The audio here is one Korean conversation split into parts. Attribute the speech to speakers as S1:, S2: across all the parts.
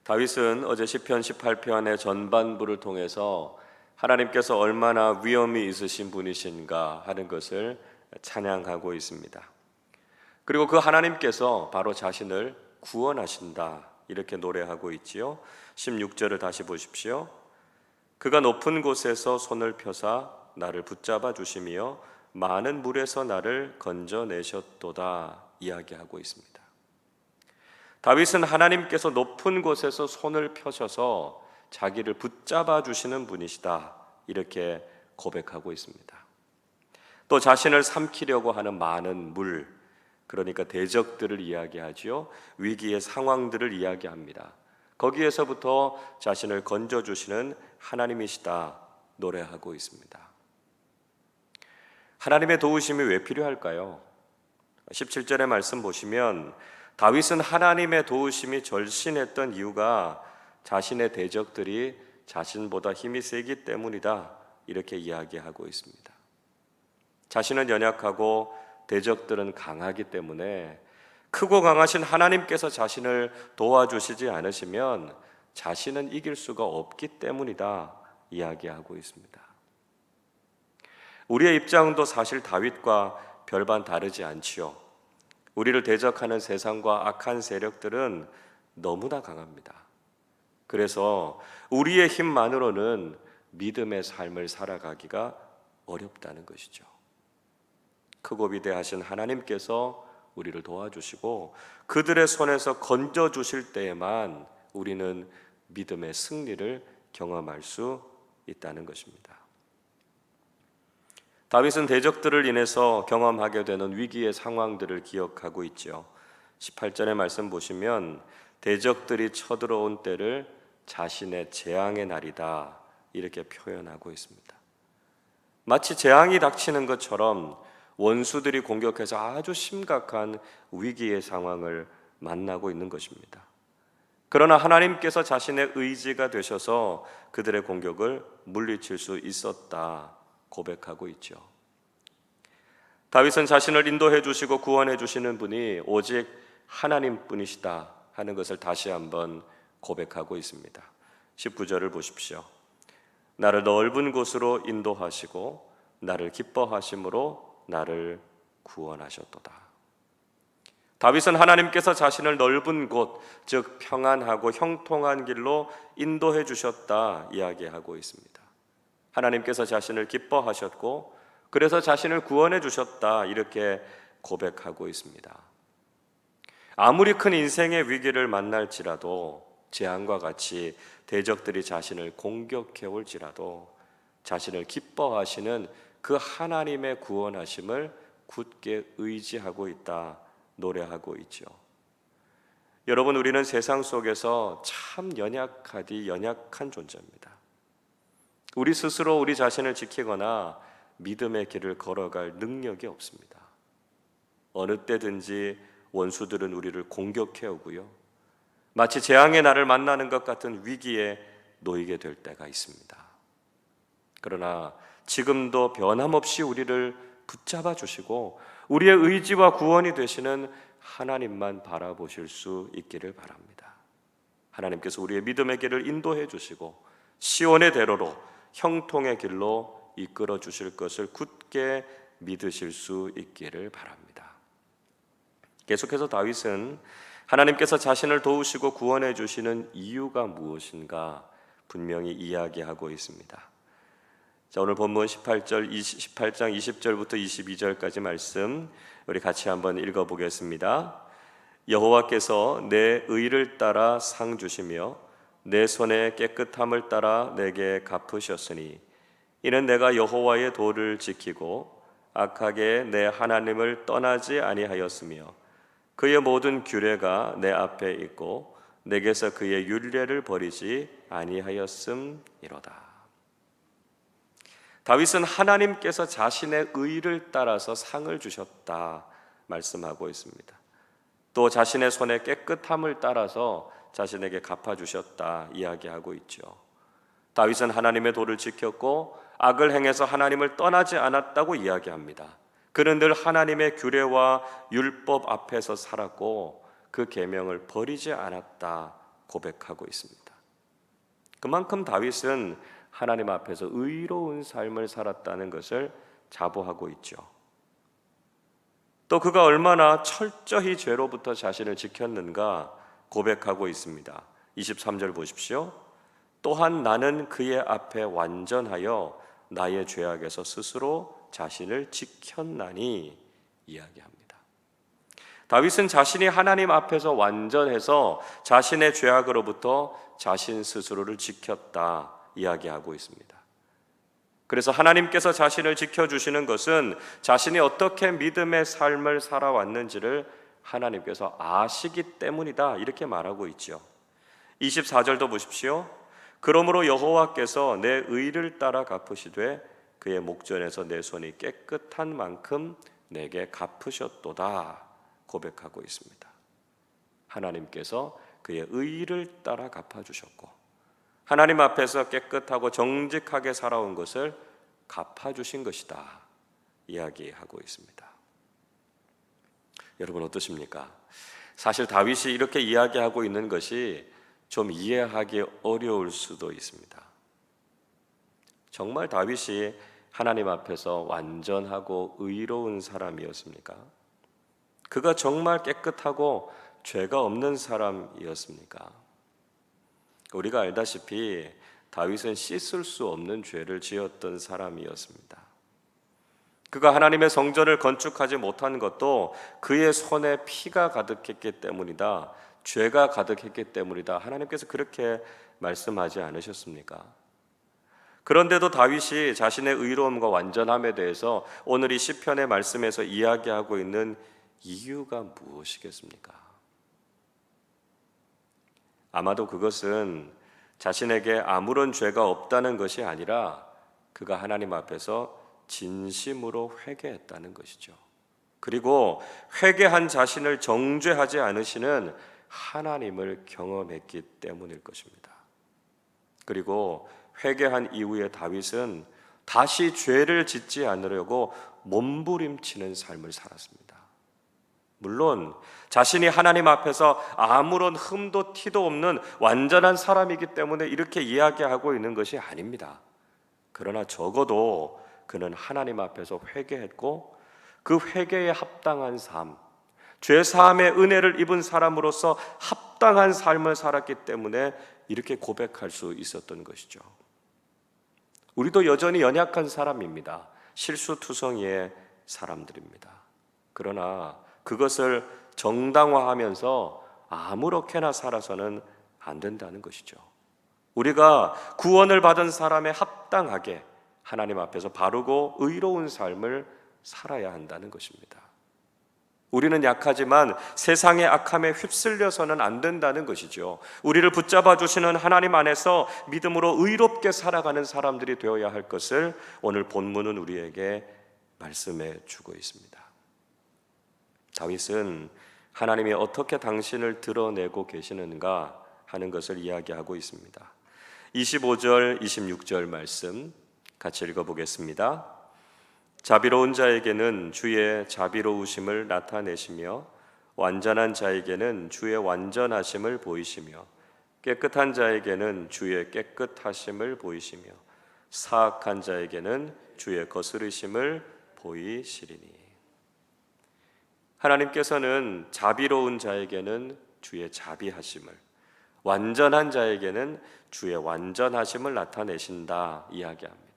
S1: 다윗은 어제 시편 18편의 전반부를 통해서 하나님께서 얼마나 위엄이 있으신 분이신가 하는 것을 찬양하고 있습니다. 그리고 그 하나님께서 바로 자신을 구원하신다 이렇게 노래하고 있지요. 16절을 다시 보십시오. 그가 높은 곳에서 손을 펴사 나를 붙잡아 주시며 많은 물에서 나를 건져내셨도다 이야기하고 있습니다. 다윗은 하나님께서 높은 곳에서 손을 펴셔서 자기를 붙잡아 주시는 분이시다 이렇게 고백하고 있습니다. 또 자신을 삼키려고 하는 많은 물, 그러니까 대적들을 이야기하지요. 위기의 상황들을 이야기합니다. 거기에서부터 자신을 건져주시는 하나님이시다 노래하고 있습니다. 하나님의 도우심이 왜 필요할까요? 17절의 말씀 보시면 다윗은 하나님의 도우심이 절신했던 이유가 자신의 대적들이 자신보다 힘이 세기 때문이다 이렇게 이야기하고 있습니다. 자신은 연약하고 대적들은 강하기 때문에 크고 강하신 하나님께서 자신을 도와주시지 않으시면 자신은 이길 수가 없기 때문이다 이야기하고 있습니다. 우리의 입장도 사실 다윗과 별반 다르지 않지요. 우리를 대적하는 세상과 악한 세력들은 너무나 강합니다. 그래서 우리의 힘만으로는 믿음의 삶을 살아가기가 어렵다는 것이죠. 크고 위대하신 하나님께서 우리를 도와주시고 그들의 손에서 건져주실 때에만 우리는 믿음의 승리를 경험할 수 있다는 것입니다. 다윗은 대적들을 인해서 경험하게 되는 위기의 상황들을 기억하고 있죠. 18절의 말씀 보시면 대적들이 쳐들어온 때를 자신의 재앙의 날이다 이렇게 표현하고 있습니다. 마치 재앙이 닥치는 것처럼 원수들이 공격해서 아주 심각한 위기의 상황을 만나고 있는 것입니다. 그러나 하나님께서 자신의 의지가 되셔서 그들의 공격을 물리칠 수 있었다 고백하고 있죠. 다윗은 자신을 인도해 주시고 구원해 주시는 분이 오직 하나님뿐이시다 하는 것을 다시 한번 고백하고 있습니다. 19절을 보십시오. 나를 넓은 곳으로 인도하시고 나를 기뻐하심으로 나를 구원하셨도다. 다윗은 하나님께서 자신을 넓은 곳, 즉 평안하고 형통한 길로 인도해 주셨다 이야기하고 있습니다. 하나님께서 자신을 기뻐하셨고 그래서 자신을 구원해 주셨다 이렇게 고백하고 있습니다. 아무리 큰 인생의 위기를 만날지라도 재앙과 같이 대적들이 자신을 공격해 올지라도 자신을 기뻐하시는 그 하나님의 구원하심을 굳게 의지하고 있다 노래하고 있죠. 여러분, 우리는 세상 속에서 참 연약한 존재입니다. 우리 스스로 우리 자신을 지키거나 믿음의 길을 걸어갈 능력이 없습니다. 어느 때든지 원수들은 우리를 공격해 오고요. 마치 재앙의 날을 만나는 것 같은 위기에 놓이게 될 때가 있습니다. 그러나 지금도 변함없이 우리를 붙잡아 주시고 우리의 의지와 구원이 되시는 하나님만 바라보실 수 있기를 바랍니다. 하나님께서 우리의 믿음의 길을 인도해 주시고 시온의 대로로 형통의 길로 이끌어 주실 것을 굳게 믿으실 수 있기를 바랍니다. 계속해서 다윗은 하나님께서 자신을 도우시고 구원해 주시는 이유가 무엇인가 분명히 이야기하고 있습니다. 자, 오늘 본문 18장 20절부터 22절까지 말씀 우리 같이 한번 읽어보겠습니다. 여호와께서 내 의를 따라 상 주시며 내 손의 깨끗함을 따라 내게 갚으셨으니 이는 내가 여호와의 도를 지키고 악하게 내 하나님을 떠나지 아니하였으며 그의 모든 규례가 내 앞에 있고 내게서 그의 율례를 버리지 아니하였음이로다. 다윗은 하나님께서 자신의 의를 따라서 상을 주셨다 말씀하고 있습니다. 또 자신의 손의 깨끗함을 따라서 자신에게 갚아주셨다 이야기하고 있죠. 다윗은 하나님의 도를 지켰고 악을 행해서 하나님을 떠나지 않았다고 이야기합니다. 그는 늘 하나님의 규례와 율법 앞에서 살았고 그 계명을 버리지 않았다 고백하고 있습니다. 그만큼 다윗은 하나님 앞에서 의로운 삶을 살았다는 것을 자부하고 있죠. 또 그가 얼마나 철저히 죄로부터 자신을 지켰는가 고백하고 있습니다. 23절 보십시오. 또한 나는 그의 앞에 완전하여 나의 죄악에서 스스로 자신을 지켰나니 이야기합니다. 다윗은 자신이 하나님 앞에서 완전해서 자신의 죄악으로부터 자신 스스로를 지켰다 이야기하고 있습니다. 그래서 하나님께서 자신을 지켜주시는 것은 자신이 어떻게 믿음의 삶을 살아왔는지를 하나님께서 아시기 때문이다 이렇게 말하고 있죠. 24절도 보십시오. 그러므로 여호와께서 내 의를 따라 갚으시되 그의 목전에서 내 손이 깨끗한 만큼 내게 갚으셨도다 고백하고 있습니다. 하나님께서 그의 의를 따라 갚아주셨고 하나님 앞에서 깨끗하고 정직하게 살아온 것을 갚아주신 것이다 이야기하고 있습니다. 여러분 어떠십니까? 사실 다윗이 이렇게 이야기하고 있는 것이 좀 이해하기 어려울 수도 있습니다. 정말 다윗이 하나님 앞에서 완전하고 의로운 사람이었습니까? 그가 정말 깨끗하고 죄가 없는 사람이었습니까? 우리가 알다시피 다윗은 씻을 수 없는 죄를 지었던 사람이었습니다. 그가 하나님의 성전을 건축하지 못한 것도 그의 손에 피가 가득했기 때문이다. 죄가 가득했기 때문이다. 하나님께서 그렇게 말씀하지 않으셨습니까? 그런데도 다윗이 자신의 의로움과 완전함에 대해서 오늘 이 시편의 말씀에서 이야기하고 있는 이유가 무엇이겠습니까? 아마도 그것은 자신에게 아무런 죄가 없다는 것이 아니라 그가 하나님 앞에서 진심으로 회개했다는 것이죠. 그리고 회개한 자신을 정죄하지 않으시는 하나님을 경험했기 때문일 것입니다. 그리고 회개한 이후에 다윗은 다시 죄를 짓지 않으려고 몸부림치는 삶을 살았습니다. 물론 자신이 하나님 앞에서 아무런 흠도 티도 없는 완전한 사람이기 때문에 이렇게 이야기하고 있는 것이 아닙니다. 그러나 적어도 그는 하나님 앞에서 회개했고 그 회개에 합당한 삶, 죄 사함의 은혜를 입은 사람으로서 합당한 삶을 살았기 때문에 이렇게 고백할 수 있었던 것이죠. 우리도 여전히 연약한 사람입니다. 실수투성이의 사람들입니다. 그러나 그것을 정당화하면서 아무렇게나 살아서는 안 된다는 것이죠. 우리가 구원을 받은 사람에 합당하게 하나님 앞에서 바르고 의로운 삶을 살아야 한다는 것입니다. 우리는 약하지만 세상의 악함에 휩쓸려서는 안 된다는 것이죠. 우리를 붙잡아 주시는 하나님 안에서 믿음으로 의롭게 살아가는 사람들이 되어야 할 것을 오늘 본문은 우리에게 말씀해 주고 있습니다. 다윗은 하나님이 어떻게 당신을 드러내고 계시는가 하는 것을 이야기하고 있습니다. 25절, 26절 말씀 같이 읽어보겠습니다. 자비로운 자에게는 주의 자비로우심을 나타내시며 완전한 자에게는 주의 완전하심을 보이시며 깨끗한 자에게는 주의 깨끗하심을 보이시며 사악한 자에게는 주의 거스르심을 보이시리니. 하나님께서는 자비로운 자에게는 주의 자비하심을, 완전한 자에게는 주의 완전하심을 나타내신다 이야기합니다.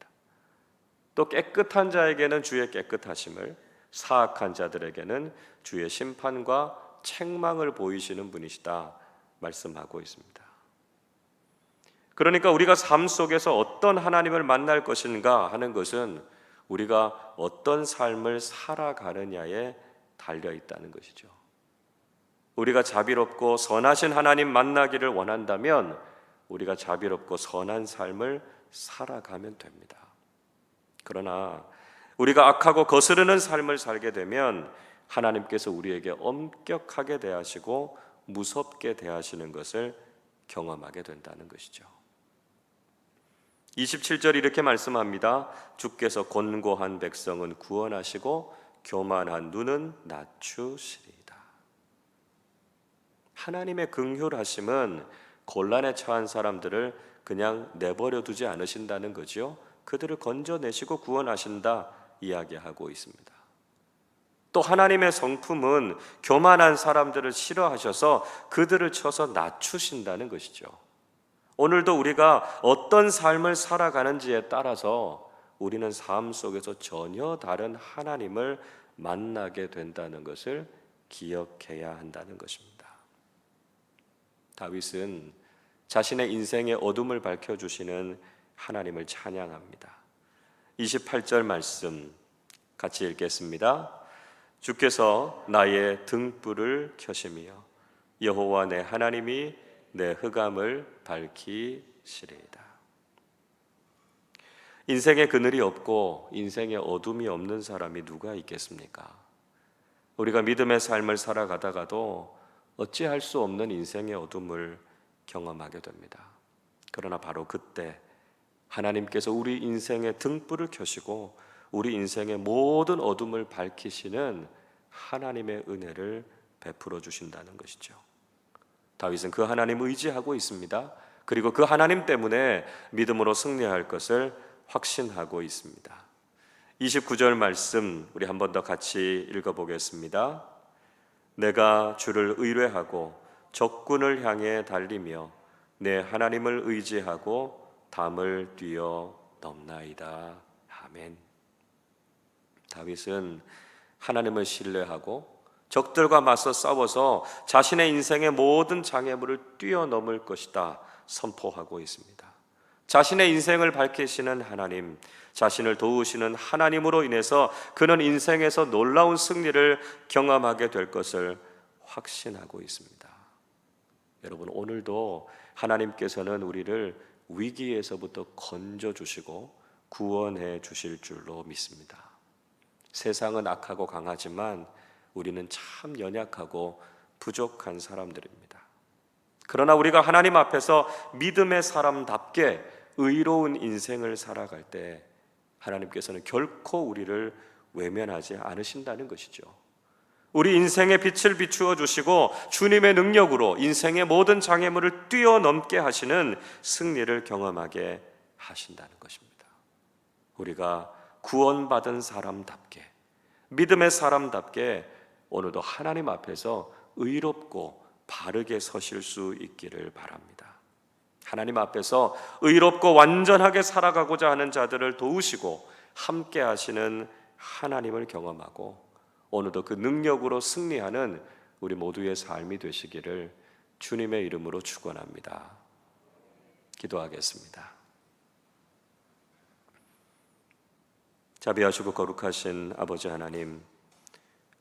S1: 또 깨끗한 자에게는 주의 깨끗하심을, 사악한 자들에게는 주의 심판과 책망을 보이시는 분이시다 말씀하고 있습니다. 그러니까 우리가 삶 속에서 어떤 하나님을 만날 것인가 하는 것은 우리가 어떤 삶을 살아가느냐에 달려 있다는 것이죠. 우리가 자비롭고 선하신 하나님 만나기를 원한다면 우리가 자비롭고 선한 삶을 살아가면 됩니다. 그러나 우리가 악하고 거스르는 삶을 살게 되면 하나님께서 우리에게 엄격하게 대하시고 무섭게 대하시는 것을 경험하게 된다는 것이죠. 27절 이렇게 말씀합니다. 주께서 곤고한 백성은 구원하시고 교만한 눈은 낮추시리이다. 하나님의 긍휼하심은 곤란에 처한 사람들을 그냥 내버려 두지 않으신다는 거죠. 그들을 건져내시고 구원하신다 이야기하고 있습니다. 또 하나님의 성품은 교만한 사람들을 싫어하셔서 그들을 쳐서 낮추신다는 것이죠. 오늘도 우리가 어떤 삶을 살아가는지에 따라서 우리는 삶 속에서 전혀 다른 하나님을 만나게 된다는 것을 기억해야 한다는 것입니다. 다윗은 자신의 인생의 어둠을 밝혀주시는 하나님을 찬양합니다. 28절 말씀 같이 읽겠습니다. 주께서 나의 등불을 켜시며 여호와 내 하나님이 내 흑암을 밝히시리이다. 인생에 그늘이 없고 인생에 어둠이 없는 사람이 누가 있겠습니까? 우리가 믿음의 삶을 살아가다가도 어찌할 수 없는 인생의 어둠을 경험하게 됩니다. 그러나 바로 그때 하나님께서 우리 인생의 등불을 켜시고 우리 인생의 모든 어둠을 밝히시는 하나님의 은혜를 베풀어 주신다는 것이죠. 다윗은 그 하나님 의지하고 있습니다. 그리고 그 하나님 때문에 믿음으로 승리할 것을 확신하고 있습니다. 29절 말씀 우리 한 번 더 같이 읽어보겠습니다. 내가 주를 의뢰하고 적군을 향해 달리며 내 하나님을 의지하고 담을 뛰어 넘나이다. 아멘. 다윗은 하나님을 신뢰하고 적들과 맞서 싸워서 자신의 인생의 모든 장애물을 뛰어넘을 것이다 선포하고 있습니다. 자신의 인생을 밝히시는 하나님, 자신을 도우시는 하나님으로 인해서 그는 인생에서 놀라운 승리를 경험하게 될 것을 확신하고 있습니다. 여러분, 오늘도 하나님께서는 우리를 위기에서부터 건져주시고 구원해 주실 줄로 믿습니다. 세상은 악하고 강하지만 우리는 참 연약하고 부족한 사람들입니다. 그러나 우리가 하나님 앞에서 믿음의 사람답게 의로운 인생을 살아갈 때 하나님께서는 결코 우리를 외면하지 않으신다는 것이죠. 우리 인생의 빛을 비추어 주시고 주님의 능력으로 인생의 모든 장애물을 뛰어넘게 하시는 승리를 경험하게 하신다는 것입니다. 우리가 구원받은 사람답게 믿음의 사람답게 오늘도 하나님 앞에서 의롭고 바르게 서실 수 있기를 바랍니다. 하나님 앞에서 의롭고 완전하게 살아가고자 하는 자들을 도우시고 함께 하시는 하나님을 경험하고 오늘도 그 능력으로 승리하는 우리 모두의 삶이 되시기를 주님의 이름으로 축원합니다. 기도하겠습니다. 자비하시고 거룩하신 아버지 하나님,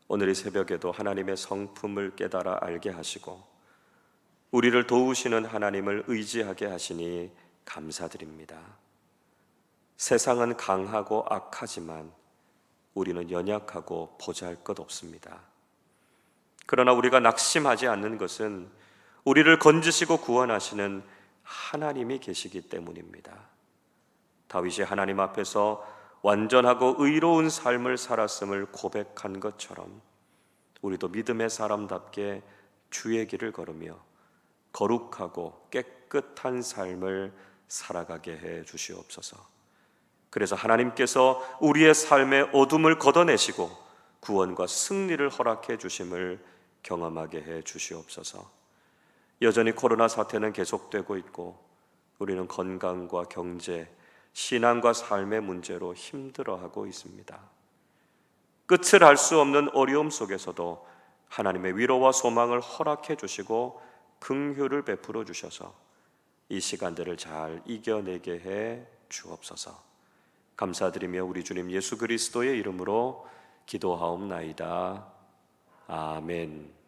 S1: 오늘 이 새벽에도 하나님의 성품을 깨달아 알게 하시고 우리를 도우시는 하나님을 의지하게 하시니 감사드립니다. 세상은 강하고 악하지만 우리는 연약하고 보잘것없습니다. 그러나 우리가 낙심하지 않는 것은 우리를 건지시고 구원하시는 하나님이 계시기 때문입니다. 다윗이 하나님 앞에서 완전하고 의로운 삶을 살았음을 고백한 것처럼 우리도 믿음의 사람답게 주의 길을 걸으며 거룩하고 깨끗한 삶을 살아가게 해 주시옵소서. 그래서 하나님께서 우리의 삶의 어둠을 걷어내시고 구원과 승리를 허락해 주심을 경험하게 해 주시옵소서. 여전히 코로나 사태는 계속되고 있고 우리는 건강과 경제, 신앙과 삶의 문제로 힘들어하고 있습니다. 끝을 알 수 없는 어려움 속에서도 하나님의 위로와 소망을 허락해 주시고 긍휼을 베풀어 주셔서 이 시간들을 잘 이겨내게 해 주옵소서. 감사드리며 우리 주님 예수 그리스도의 이름으로 기도하옵나이다. 아멘.